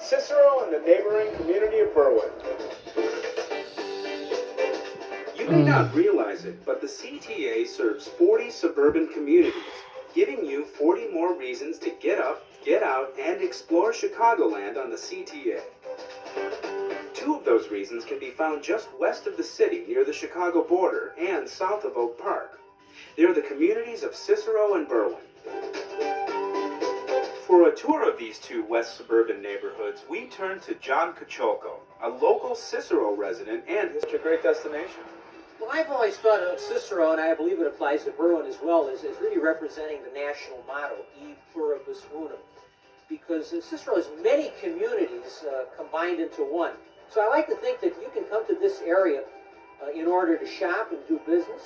Cicero and the neighboring community of Berwyn. You may not realize it, but the CTA serves 40 suburban communities, giving you 40 more reasons to get up, get out, and explore Chicagoland on the CTA. Two of those reasons can be found just west of the city near the Chicago border and south of Oak Park. They're the communities of Cicero and Berwyn. For a tour of these two west suburban neighborhoods, we turn to John Kocholko, a local Cicero resident and his great destination. Well, I've always thought of Cicero, and I believe it applies to Berwyn as well, as really representing the national motto, E Pluribus Unum, because Cicero has many communities combined into one. So I like to think that you can come to this area in order to shop and do business,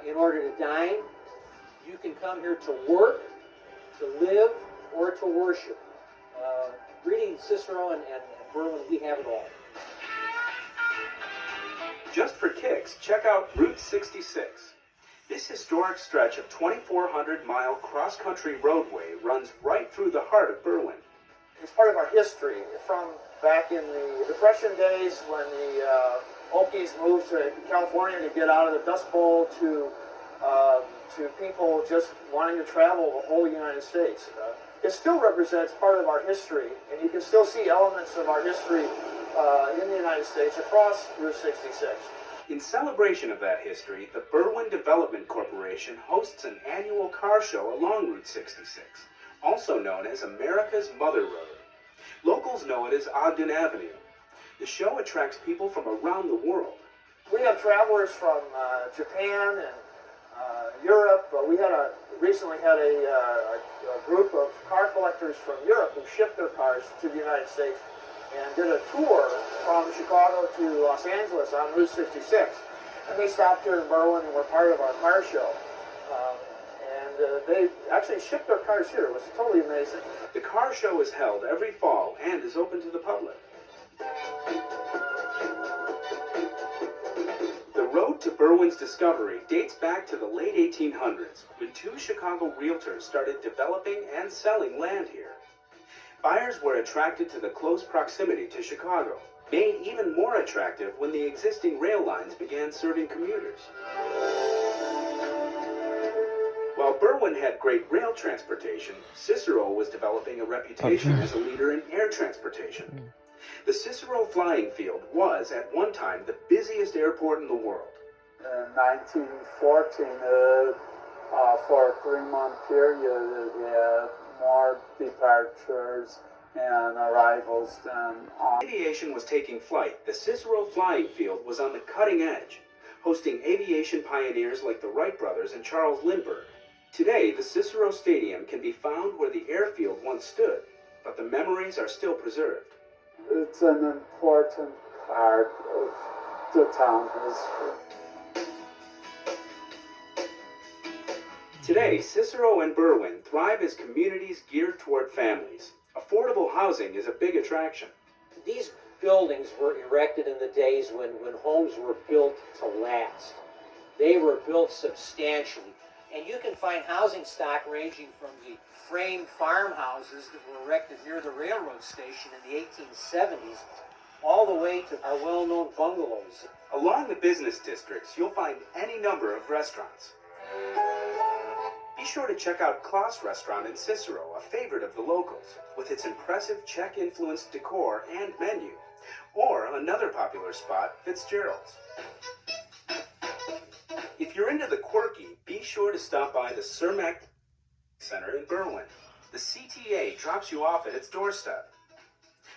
in order to dine. You can come here to work, to live, or to worship. Reading Cicero and Berwyn, we have it all. Just for kicks, check out Route 66. This historic stretch of 2,400-mile cross-country roadway runs right through the heart of Berwyn. It's part of our history from back in the Depression days when the Okies moved to California to get out of the Dust Bowl to people just wanting to travel the whole United States. It still represents part of our history, and you can still see elements of our history in the United States across Route 66. In celebration of that history, the Berwyn Development Corporation hosts an annual car show along Route 66, also known as America's Mother Road. Locals know it as Ogden Avenue. The show attracts people from around the world. We have travelers from Japan and Europe. We recently had a group of car collectors from Europe who shipped their cars to the United States and did a tour from Chicago to Los Angeles on Route 66. And they stopped here in Berwyn and were part of our car show. They actually shipped their cars here. It was totally amazing. The car show is held every fall and is open to the public. The road to Berwyn's discovery dates back to the late 1800s, when two Chicago realtors started developing and selling land here. Buyers were attracted to the close proximity to Chicago, made even more attractive when the existing rail lines began serving commuters. While Berwyn had great rail transportation, Cicero was developing a reputation as a leader in air transportation. The Cicero Flying Field was, at one time, the busiest airport in the world. In 1914, for a 3-month period, it had more departures and arrivals than on. Aviation was taking flight. The Cicero Flying Field was on the cutting edge, hosting aviation pioneers like the Wright brothers and Charles Lindbergh. Today, the Cicero Stadium can be found where the airfield once stood, but the memories are still preserved. It's an important part of the town history. Today, Cicero and Berwyn thrive as communities geared toward families. Affordable housing is a big attraction. These buildings were erected in the days when homes were built to last. They were built substantially. And you can find housing stock ranging from the frame farmhouses that were erected near the railroad station in the 1870s, all the way to our well-known bungalows. Along the business districts, you'll find any number of restaurants. Be sure to check out Klaus Restaurant in Cicero, a favorite of the locals, with its impressive Czech-influenced decor and menu. Or another popular spot, Fitzgerald's. If you're into the quirky, be sure to stop by the Cermak Center in Berwyn. The CTA drops you off at its doorstep.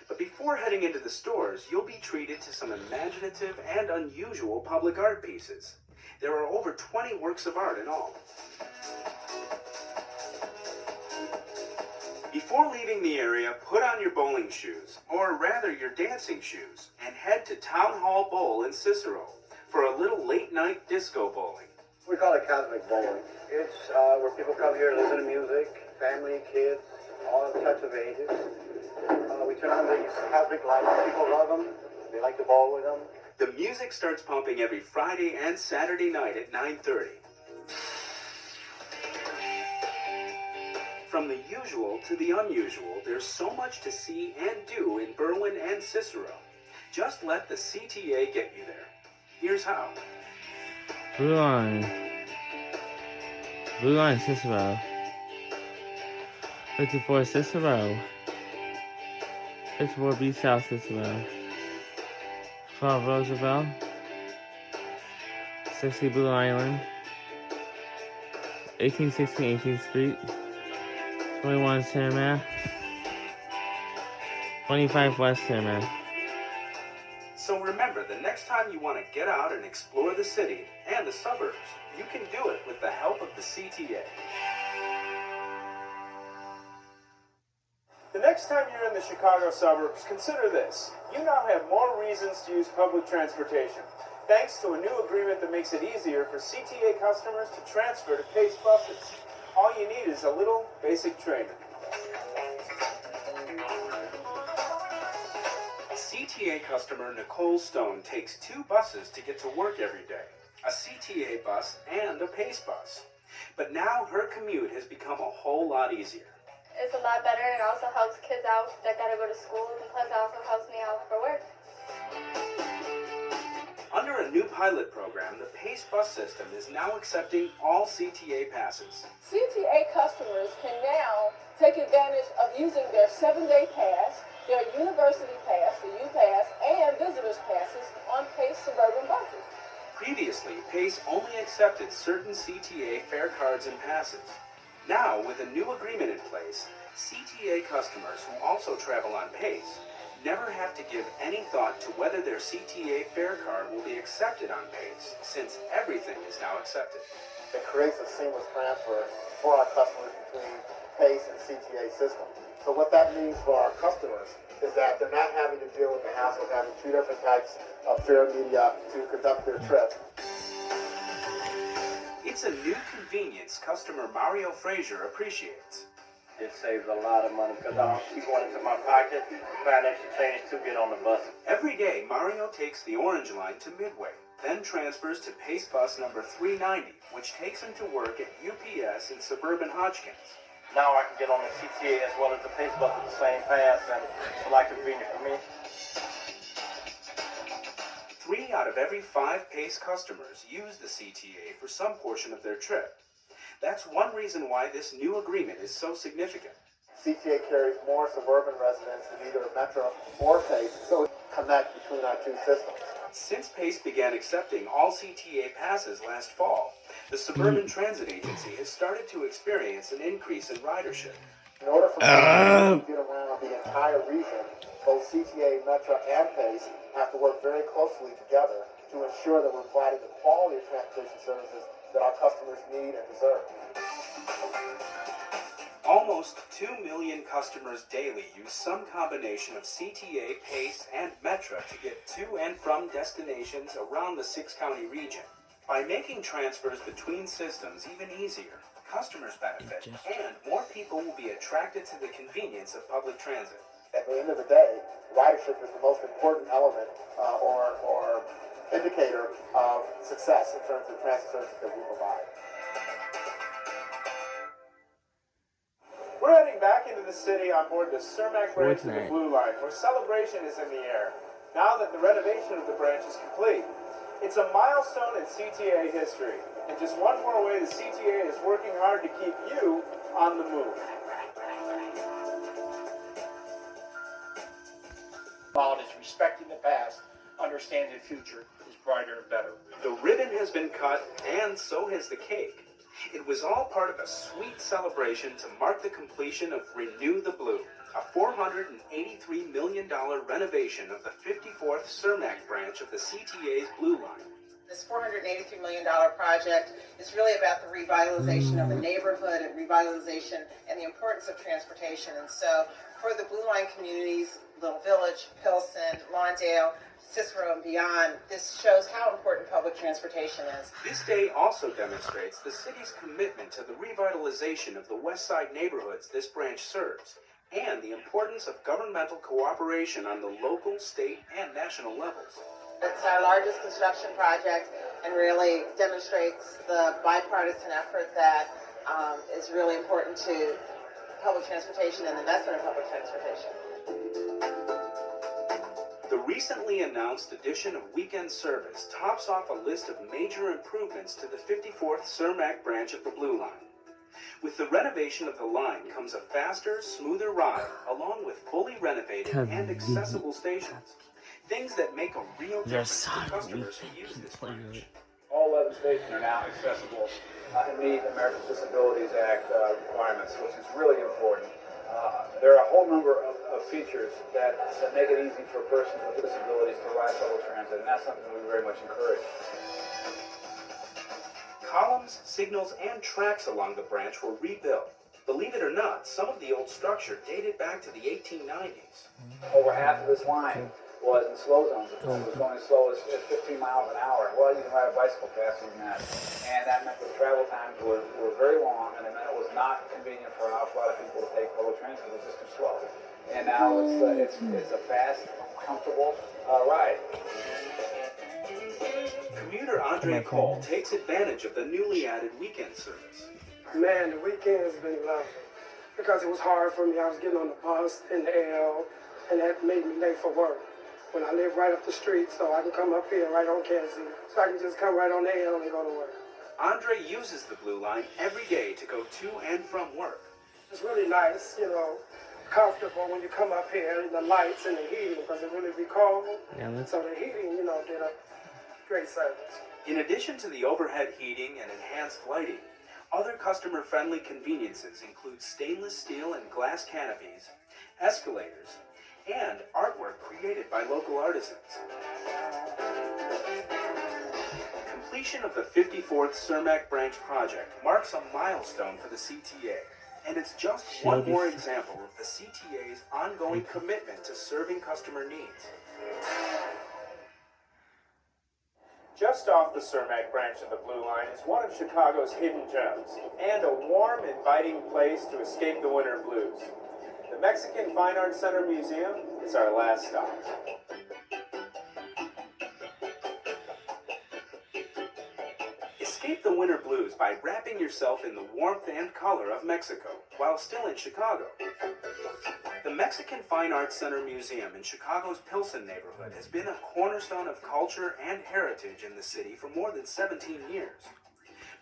But before heading into the stores, you'll be treated to some imaginative and unusual public art pieces. There are over 20 works of art in all. Before leaving the area, put on your bowling shoes, or rather your dancing shoes, and head to Town Hall Bowl in Cicero for a little late-night disco bowling. We call it cosmic bowling. It's where people come here to listen to music, family, kids, all types of ages. We turn on these cosmic lights. People love them. They like to bowl with them. The music starts pumping every Friday and Saturday night at 9:30. From the usual to the unusual, there's so much to see and do in Berwyn and Cicero. Just let the CTA get you there. Here's how. Blue Line. Blue Line Cicero. 54 Cicero. 54B South Cicero. 12 Roosevelt. 60 Blue Island. 1816 18th Street. 21 Cermak. 25 West Cermak. So remember, the next time you want to get out and explore the city and the suburbs, you can do it with the help of the CTA. The next time you're in the Chicago suburbs, consider this. You now have more reasons to use public transportation, thanks to a new agreement that makes it easier for CTA customers to transfer to PACE buses. All you need is a little basic training. CTA customer Nicole Stone takes 2 buses to get to work every day, a CTA bus and a PACE bus. But now her commute has become a whole lot easier. It's a lot better and also helps kids out that gotta go to school, and plus it also helps me out for work. Under a new pilot program, the PACE bus system is now accepting all CTA passes. CTA customers can now take advantage of using their 7-day pass, their university pass, the U-Pass, and visitors passes on PACE suburban buses. Previously, PACE only accepted certain CTA fare cards and passes. Now, with a new agreement in place, CTA customers who also travel on PACE never have to give any thought to whether their CTA fare card will be accepted on PACE, since everything is now accepted. It creates a seamless transfer for our customers between PACE and CTA systems. So what that means for our customers is that they're not having to deal with the hassle of having 2 different types of fare media to conduct their trip. It's a new convenience customer Mario Frazier appreciates. It saves a lot of money because I don't keep going into my pocket and find extra change to get on the bus. Every day, Mario takes the Orange Line to Midway, then transfers to PACE bus number 390, which takes him to work at UPS in suburban Hodgkins. Now I can get on the CTA as well as the PACE bus with the same pass, and it's a lot convenient for me. 3 out of every 5 PACE customers use the CTA for some portion of their trip. That's one reason why this new agreement is so significant. CTA carries more suburban residents than either Metro or PACE, so it connects between our 2 systems. Since PACE began accepting all CTA passes last fall, the Suburban Transit Agency has started to experience an increase in ridership. In order for PACE to get around the entire region, both CTA, Metro, and PACE have to work very closely together to ensure that we're providing the quality of transportation services that our customers need and deserve. Almost 2 million customers daily use some combination of CTA, PACE, and Metra to get to and from destinations around the 6-county region. By making transfers between systems even easier, customers benefit, and more people will be attracted to the convenience of public transit. At the end of the day, ridership is the most important element or indicator of success in terms of transit services that we provide. We're heading back into the city on board the Cermak branch of the Fortnite. Blue Line, where celebration is in the air, now that the renovation of the branch is complete. It's a milestone in CTA history, and just one more way the CTA is working hard to keep you on the move. About is respecting the past, understanding the future is brighter and better. The ribbon has been cut, and so has the cake. It was all part of a sweet celebration to mark the completion of Renew the Blue, a $483 million renovation of the 54th Cermak branch of the CTA's Blue Line. This $483 million project is really about the revitalization of the neighborhood and revitalization and the importance of transportation. And so for the Blue Line communities, Little Village, Pilsen, Lawndale, Cicero, and beyond, this shows how important public transportation is. This day also demonstrates the city's commitment to the revitalization of the West Side neighborhoods this branch serves, and the importance of governmental cooperation on the local, state, and national levels. It's our largest construction project and really demonstrates the bipartisan effort that is really important to public transportation and investment in public transportation. The recently announced addition of weekend service tops off a list of major improvements to the 54th Cermak branch of the Blue Line. With the renovation of the line comes a faster, smoother ride, along with fully renovated and accessible stations. Things that make a real difference to customers who use this branch. All 11 stations are now accessible and meet Americans with Disabilities Act requirements, which is really important. There are a whole number of features that make it easy for persons with disabilities to ride public transit, and that's something we very much encourage. Columns, signals, and tracks along the branch were rebuilt. Believe it or not, some of the old structure dated back to the 1890s. Over half of this line was in slow zones. It was going as slow as 15 miles an hour. Well, you can ride a bicycle faster than that. And that meant the travel times were very long, and it meant it was not convenient for an awful lot of people to take public transit. It was just too slow. And now it's a fast, comfortable ride. Commuter Andre Cole takes advantage of the newly added weekend service. Man, the weekend has been lovely because it was hard for me. I was getting on the bus in the L, and that made me late for work. When I live right up the street, so I can come up here right on Kenzie, so I can just come right on the L and go to work. Andre uses the Blue Line every day to go to and from work. It's really nice, you know, comfortable when you come up here, and the lights and the heating, because it really be cold. So the heating, you know, did a great service. In addition to the overhead heating and enhanced lighting, other customer-friendly conveniences include stainless steel and glass canopies, escalators, and artwork created by local artisans. Completion of the 54th Cermak Branch project marks a milestone for the CTA, and it's just one more example of the CTA's ongoing commitment to serving customer needs. Just off the Cermak branch of the Blue Line is one of Chicago's hidden gems, and a warm, inviting place to escape the winter blues. The Mexican Fine Arts Center Museum is our last stop. Escape the winter blues by wrapping yourself in the warmth and color of Mexico while still in Chicago. The Mexican Fine Arts Center Museum in Chicago's Pilsen neighborhood has been a cornerstone of culture and heritage in the city for more than 17 years.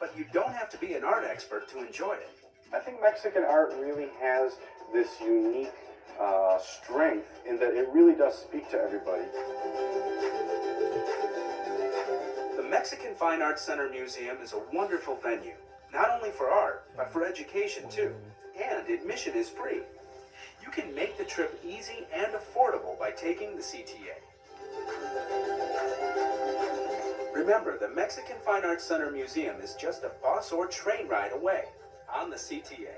But you don't have to be an art expert to enjoy it. I think Mexican art really has this unique strength in that it really does speak to everybody. The Mexican Fine Arts Center Museum is a wonderful venue, not only for art, but for education too. And admission is free. You can make the trip easy and affordable by taking the CTA. Remember, the Mexican Fine Arts Center Museum is just a bus or train ride away on the CTA.